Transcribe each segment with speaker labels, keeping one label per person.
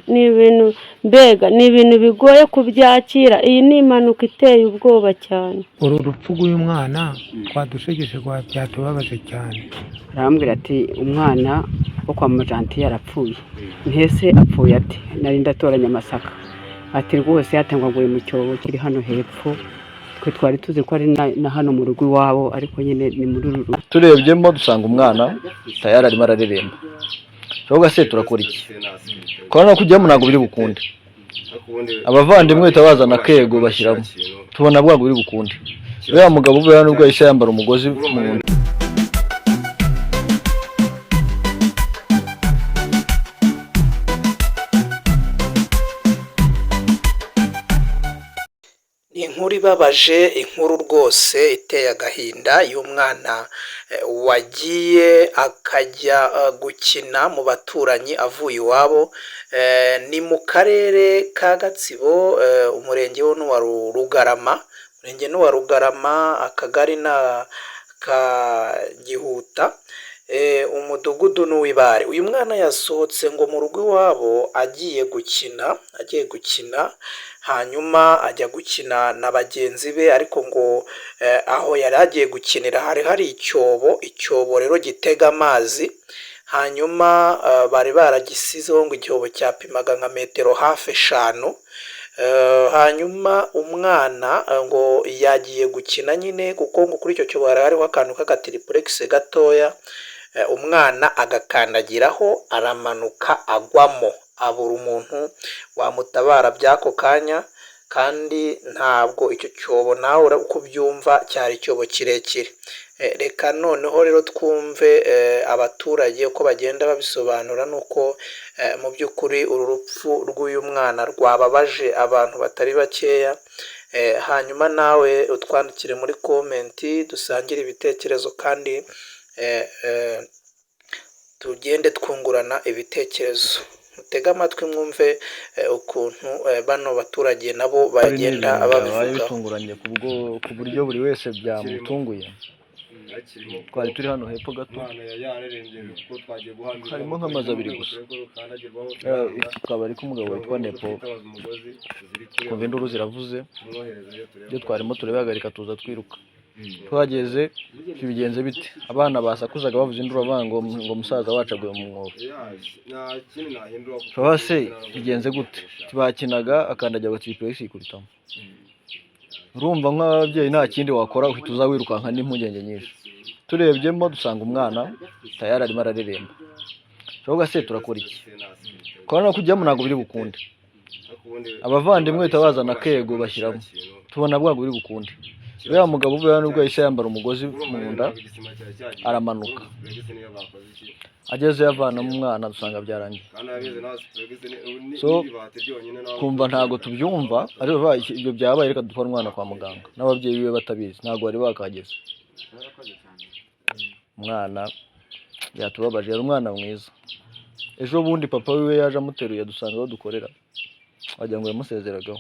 Speaker 1: ni ibintu mbega ni ibintu bigoye kubyakira. Iyi ni impanuka iteye ubwoba cyane.
Speaker 2: uru rupfu rw'uyu mwana twadushegeshe byatubabaje cyane.
Speaker 3: arambwira ati umwana wo kwa Mujanti yarapfuye. Ntese apfuye ati nari ndatoranya amasaka. Ati rwose yatangwaguye mu cyobo kiri hano hepfo. Twe twari tuzi ko ari na hano mu rugo iwabo, ariko nyine ni muri uru.
Speaker 4: Turebyemo dusanga umwana tayari arimo arareremba. Ahubwo se turakora iki? Korana kujyamo ntabwo biri bukunde. Abavandimwe tabazana kego bashyiramo. Tubona bwangu biri bukunde. Bya mugabo uvuye nubwo yisha yambara umugozi mu nda.
Speaker 5: Inkuru ibabaje, inkuru rwose iteye agahinda y'umwana wagiye akajya gukina mu baturanyi avuye iwabo. Ni mu karere ka Gatsibo, umurenge wa Rugarama, akagari na ka Gihuta, umudugudu n'uwibare. Uyu mwana yasohotse ngo mu rugo iwabo agiye gukina, hanyuma ajya gukina na bagenzi be, ariko ngo aho yari agiye gukinira hari icyobo rero gitega amazi. Hanyuma bari baragisizeho ngo icyobo cyapimaga nka metero hafi 5. Hanyuma umwana ngo yagiye gukina nyine, kuko ngo kuri icyo cyobo hariho akantu k'agatiriplex gatoya. Umwana agakandagiraho aramanuka agwamo, abura umuntu wamutabara by'ako kanya. Kandi ntabwo icyo cyobo nawe uko ubyumva cyari icyobo kirekire. Reka noneho rero twumve abaturage uko bagenda babisobanura, nuko mu by'ukuri uru rupfu rw'uyu mwana rwababaje abantu batari bakeya. Hanyuma nawe utwandikire muri komenti, dusangire ibitekerezo kandi tugende twungurana ibitekerezo. Mutega amatwi mwumve ukuntu bano baturage nabo bagenda babivuga.
Speaker 4: Bitunguranye ku buryo buri wese byamutunguye. Twari turi hano hepfo gato, harimo nk'amazi abiri gusa. Tukaba ari k'umugabo witwa Nepo, kumva induru ziravuze, ibyo twarimo turabihagarika tuza twiruka. Tuhageze bigenze bite? Abana basakuzaga bavuze induru bavuga ngo umusaza wacu aguye mu mwobo. Se bigenze gute? Tibakinaga akandagira agatiriplex ikuritamo. Urumva nk'ababyeyi nta kindi wakora, uhita uza wirukanka n'impungenge nyinshi. Turebyemo dusanga umwana tayari arimo arareremba. Ahubwo se turakora iki? Korana kujyamo ntabwo biri bukunde. Abavandimwe tabazana kego bashyiramo. Tubona bwangu biri bukunde. Bya mugabo uvuye nubwo yisha yambara umugozi mu nda aramanuka. Ageze yavana mu mwana dusanga byarangiye. So kumva ntago tubyumva, ariko ibyo byabaye reka dutwara umwana kwa muganga. N'ababyeyi biwe batabizi, ntago bari bakageze. Umwana yatubabaje, yari umwana mwiza. Ejo bundi papa wiwe yaje amuteruye dusanga aho dukorera. Wagira ngo yamusezeragaho.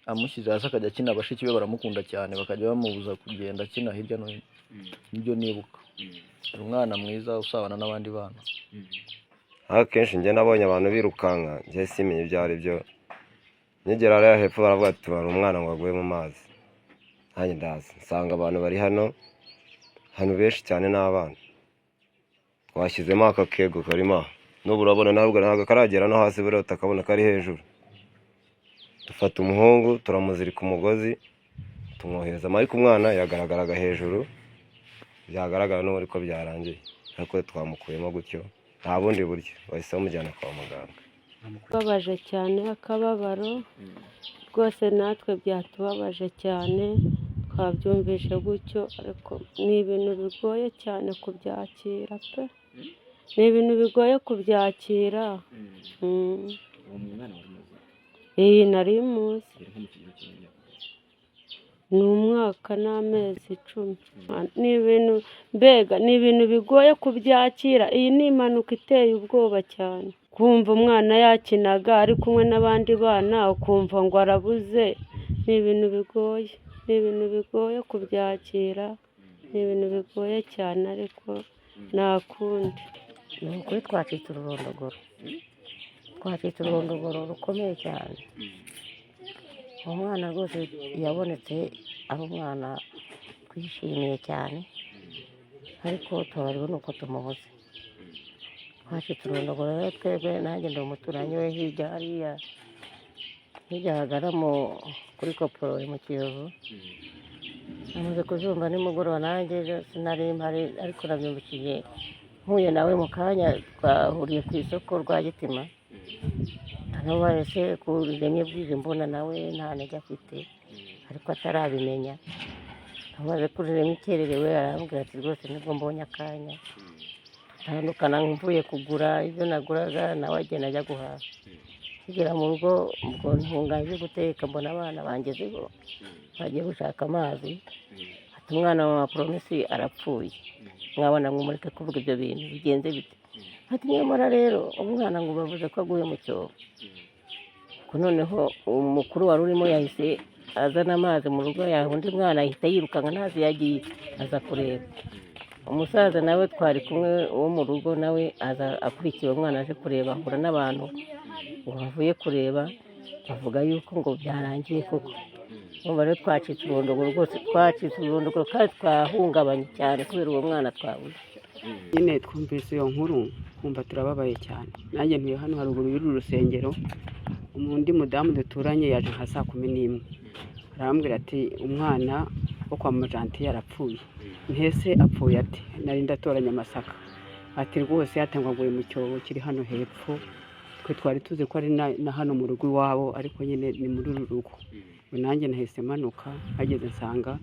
Speaker 4: Amushyize hasi akajya akina, abashiki be baramukunda cyane, bakajya bamubuza kugenda akina hirya no hino. Nibyo nibuka. Umwana mwiza usabana n'abandi bana.
Speaker 6: Akenshi njye nabonye abantu birukanka, njye simenye ibyo ari byo. Nigera rero hepfo baravuga ati bari umwana ngo aguye mu mazi. Nanjye ndaza nsanga abantu bari hano benshi cyane n'abana. Twashyizemo akakego karimo, n'ubu urabona ntabwo karagera no hasi, buriya utakabona kari hejuru. Dufata umuhungu turamuzirika umugozi tumwohereza, ariko umwana yagaragaraga hejuru, byagaragara n'ubu ariko byarangiye, ariko twamukuyemo gutyo nta bundi buryo, bahise bamujyana kwa muganga.
Speaker 1: Babaje cyane, akababaro rwose natwe byatubabaje cyane, twabyumvishe gutyo, ariko ni ibintu bigoye cyane kubyakira pe. Ni ibintu bigoye kubyakira. Nari muzi. Ni umwaka n'amezi 10. Ni ibintu mbega ni ibintu bigoye kubyakira. Iyi ni impanuka iteye ubwoba cyane. Kumva umwana yakinaga ari kumwe n'abandi bana, ukumva ngo arabuze. Ni ibintu bigoye. Ni ibintu bigoye kubyakira. Ni ibintu bigoye cyane, ariko nta kundi.
Speaker 7: Ni ukuri twacitse ururondogoro. twacitse ururondogoro rukomeye cyane. uwo mwana rwose yabonetse ari umwana twishimiye cyane, ariko tubabariwe nuko tumubuze. Twacitse ururondogoro rero twebwe, nanjye ndi umuturanyi we hirya hagana kuri koporo mu Kiyovu. Namaze kubyumva nimugoroba, nanjye sinari mpari, ariko nabyumvishije mpuye nawe mu kanya, twahuriye ku isoko rwa Gitima. Nabaye se rimwe bwije mbona nawe nta ntege afite, ariko atarabimenya. Amaze kurirema ikererewe, arambwira ati rwose nibwo mbonye akanya tutandukana, mvuye kugura ibyo naguraga, nawe agenda ajya guhaha. Kugera mu rugo, ubwo ntunganye guteka, mbona abana bangezeho bagiye gushaka amazi. Ati umwana wa Promisi arapfuye, mwabona ngo mureke kuvuga ibyo bintu, bigenze bite? Ati nyamara rero umwana ngo bavuze ko aguye mu cyobo. Noneho umukuru wari urimo yahise azana amazi mu rugo, undi mwana ahita yirukanka ntazi yagiye, aza kureba. Umusaza nawe twari kumwe wo mu rugo, nawe aza akurikiye umwana aje kureba, ahura n'abantu ngo bavuye kureba, bavuga yuko ngo byarangiye koko. Urumva rero twacitse ururondogoro rwose, twacitse ururondogoro kandi twahungabanye cyane kubera uwo mwana twabuze.
Speaker 3: Nyine twumvise iyo nkuru kumva turababaye cyane. Nanjye ntuye hano haruguru y'uru rusengero, undi mudamu duturanye yaje nka saa 11, arambwira ati umwana wo kwa Mujanti yarapfuye. Ntese apfuye ati nari ndatoranya amasaka, ati rwose yatangwaguye mu cyobo kiri hano hepfo. Twe twari tuzi ko ari na hano mu rugo iwabo, ariko nyine ni muri uru rugo. Nanjye nahise manuka, hageze nsanga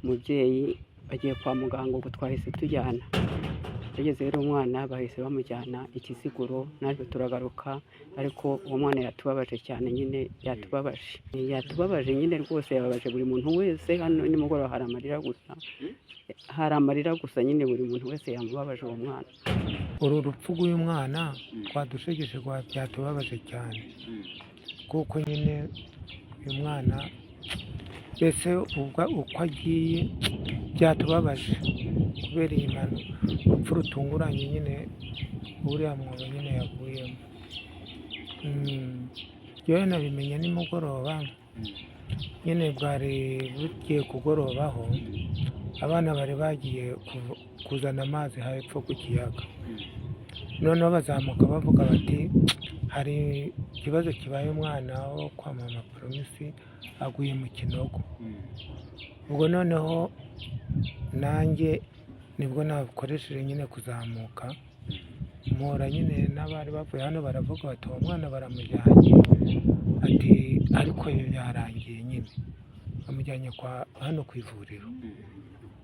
Speaker 3: umubyeyi agiye kwa muganga, ubwo twahise tujyana. Tugeze rero umwana bahise bamujyana Ikiziguro, natwe turagaruka, ariko uwo mwana yatubabaje cyane, nyine yatubabaje nyine rwose, yababaje buri muntu wese. Hano nimugoroba hari amarira gusa, nyine buri muntu wese yamubabaje uwo mwana.
Speaker 2: uru rupfu rw'uyu mwana twadushegeshe byatubabaje cyane, kuko nyine uyu mwana mbese uko agiye byatubabaje kubera iyi mpanuka, urupfu rutunguranye nyine uriya mwobo nyine yaguyemo. Yewe nabimenye nimugoroba, nyine bwari bugiye kugorobaho, abana bari bagiye kuzana amazi hepfo ku kiyaga. Noneho bazamuka bavuga bati hari ikibazo kibaye, umwana wo kwa mama Promisi aguye mu kinogo. Ubwo noneho nanjye nibwo nakoresheje nyine kuzamuka, mpura nyine n'abari bavuye hano, baravuga bati uwo mwana baramujyanye, ati ariko ibi byarangiye, nyine bamujyanye hano ku ivuriro.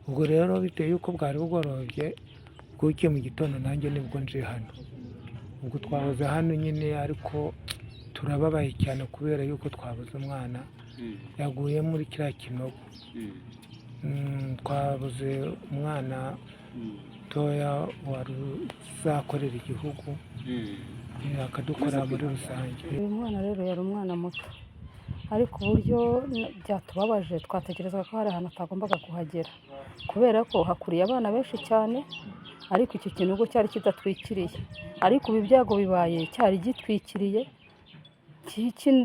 Speaker 2: Ubwo rero bitewe yuko bwari bugorobye, bwukiye mu gitondo, nanjye nibwo nje hano. Ubwo twabuze hano nyine, ariko turababaye cyane kubera yuko twabuze umwana yaguye muri kiriya kinogo. Twabuze umwana mutoya wari uzakorera igihugu, akadukorera muri rusange.
Speaker 8: Uyu mwana rero yari umwana muto, ariko uburyo byatubabaje, twatekerezaga ko hari ahantu atagombaga kuhagera, kubera ko hakuriye abana benshi cyane, ariko icyo kinogo cyari kidatwikiriye. Ariko ibi byago bibaye cyari gitwikiriye,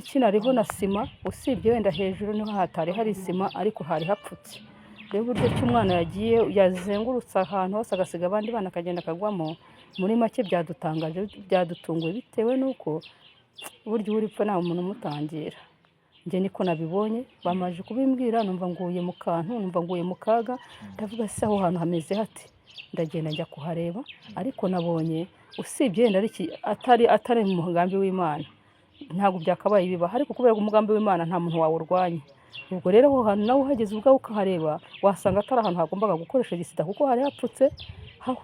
Speaker 8: kinariho na sima, usibye wenda hejuru niho hatari hari sima, ariko hari hapfutse. Rero uburyo cy'umwana yagiye yazengurutse ahantu hose, agasiga abandi bana akagenda akagwamo, muri make byadutangaje, byadutunguye, bitewe n'uko uburyo uri pfa nta muntu umutangira. Njye niko nabibonye, bamaje kubimbwira, numva nguye mu kantu, numva nguye mu kaga, ndavuga se aho hantu hameze hati? Ndagenda njya kuhareba, ariko nabonye usibye yenda atari mu mugambi w'Imana, ntabwo byakabaye biba, ariko kubera umugambi w'Imana nta muntu wawurwanya. Ubwo rero aho hantu nawe uhageze ubwawe ukahareba, wasanga atari ahantu hagombaga gukoresha igisida, kuko hari hapfutse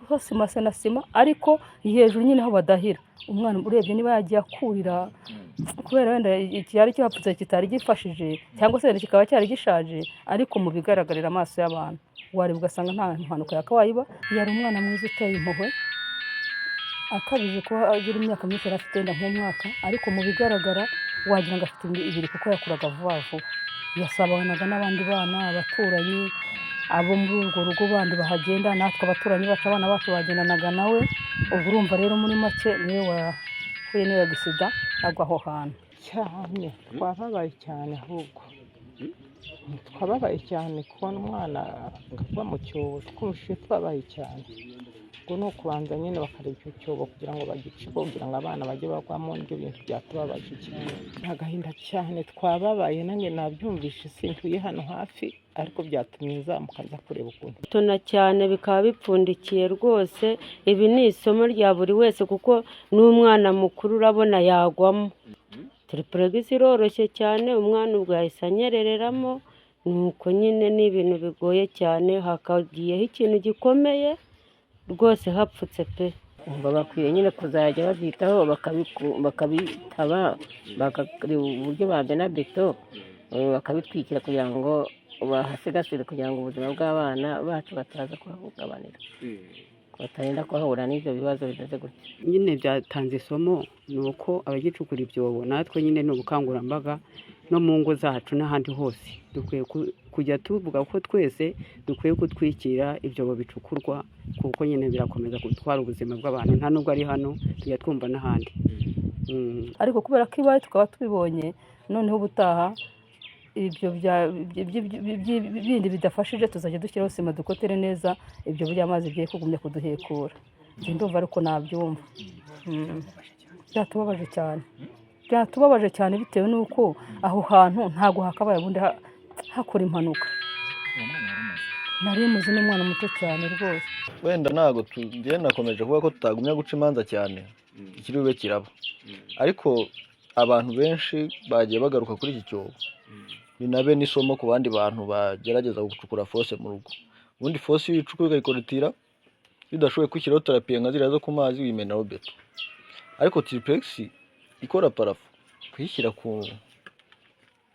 Speaker 8: hasimase na sima, ariko hejuru nyine aho badahira. Umwana urebye niba yagiye akurira, kubera wenda cyari cyapfutse kitari gifashije, cyangwa se kikaba cyari gishaje, ariko mu bigaragarira amaso y'abantu wareba ugasanga nta mpanuka yakabaye iba. Yari umwana mwiza uteye impuhwe, akabije kuba agira imyaka myinshi, yari afite wenda nk'umwaka, ariko mu bigaragara wagira ngo afite 2 kuko yakuraga vuba vuba. Yasabanaga n'abandi bana, abaturanyi, abo muri urwo rugo bandi bahagenda, natwe abaturanyi bacu, abana bacu bagendanaga nawe. Ubwo urumva rero muri make niwe yahuye n'iyo gisida agwa aho hantu.
Speaker 2: cyane twababaye cyane, ahubwo twababaye cyane kubona umwana agwa mu cyobo, twumvise twabaye cyane. Ubwo ni ukubanza nyine bakareba icyo cyobo kugira ngo bagice kugira ngo abana bajye bagwamo, n'ibyo bintu byatubabaje cyane. Agahinda cyane twababaye, nanjye nabyumvishe, sintuye hano hafi ariko byatumye nzamuka nza kureba ukuntu.
Speaker 1: Tona cyane bikaba bipfundikiye rwose. Ibi ni isomo rya buri wese kuko n'umwana mukuru urabona yagwamo. Tiripuregisi iroroshye cyane, umwana ubwo yahise anyerereramo, nuko nyine ni ibintu bigoye cyane, hakagiyeho ikintu gikomeye rwose hapfutse pe.
Speaker 7: Umva bakwiye nyine kuzajya babyitaho bakabitaba, bakareba uburyo bamena beto, bakabitwikira kugira ngo bahasigasire, kugira ngo ubuzima bw'abana bacu bataza kuhahungabanira, batarinda kuhahura n'ibyo bibazo bimeze gutya.
Speaker 3: Nyine byatanze isomo ni uko abagicukura ibyobo natwe nyine ni ubukangurambaga no mu ngo zacu n'ahandi hose dukwiye kujya tuvuga ko twese dukwiye kutwikira ibyobo bicukurwa, kuko nyine birakomeza gutwara ubuzima bw'abantu, nta nubwo ari hano, tujya twumva n'ahandi.
Speaker 8: Ariko kubera ko ibaye tukaba tubibonye, noneho ubutaha ibyo bindi bidafashije tuzajya dushyiraho sima dukotere neza ibyo by'amazi bigiye kugumya kuduhekura. Ndumva ariko nabyumva. Byatubabaje cyane bitewe n'uko aho hantu ntabwo hakabaye ubundi hakora impanuka. Nari muzi n'umwana muto cyane rwose.
Speaker 4: Wenda ntabwo tugiye nakomeje kuvuga ko tutagumya guca imanza cyane, ikiri bube kiraba, ariko abantu benshi bagiye bagaruka kuri iki cyobo, binabe n'isomo ku bandi bantu bagerageza gucukura fose mu rugo. Ubundi fose iyo uyicukuye ukayikorotira, iyo udashoboye kwishyiraho terapiye nka ziriya zo ku mazi wimenaho beto, ariko tiripuregisi ikora parafo kuyishyira ku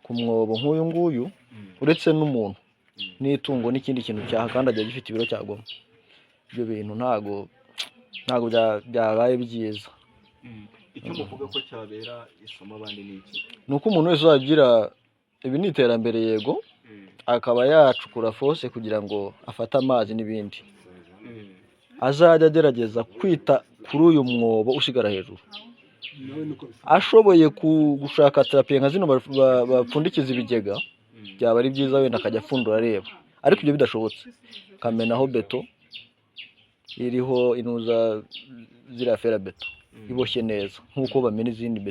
Speaker 4: mwobo nk'uyu nguyu, uretse n'umuntu n'itungo n'ikindi kintu cyahakandagira gifite ibiro cyagwamo, ibyo bintu ntabwo byabaye byiza.
Speaker 9: Icyo muvuga ko cyabera isomo abandi ni iki?
Speaker 4: Ni uko umuntu wese uzagira, ibi ni iterambere yego, akaba yacukura fose kugira ngo afate amazi n'ibindi, azajya agerageza kwita kuri uyu mwobo usigara hejuru. Ashoboye gushaka terapiye nka zino bapfundikiza ibigega, byaba ari byiza, wenda akajya apfundura areba. Ariko ibyo bidashobotse, kamenaho beto iriho inuza ziriya fera beto iboshye neza nk'uko bamena izindi beto.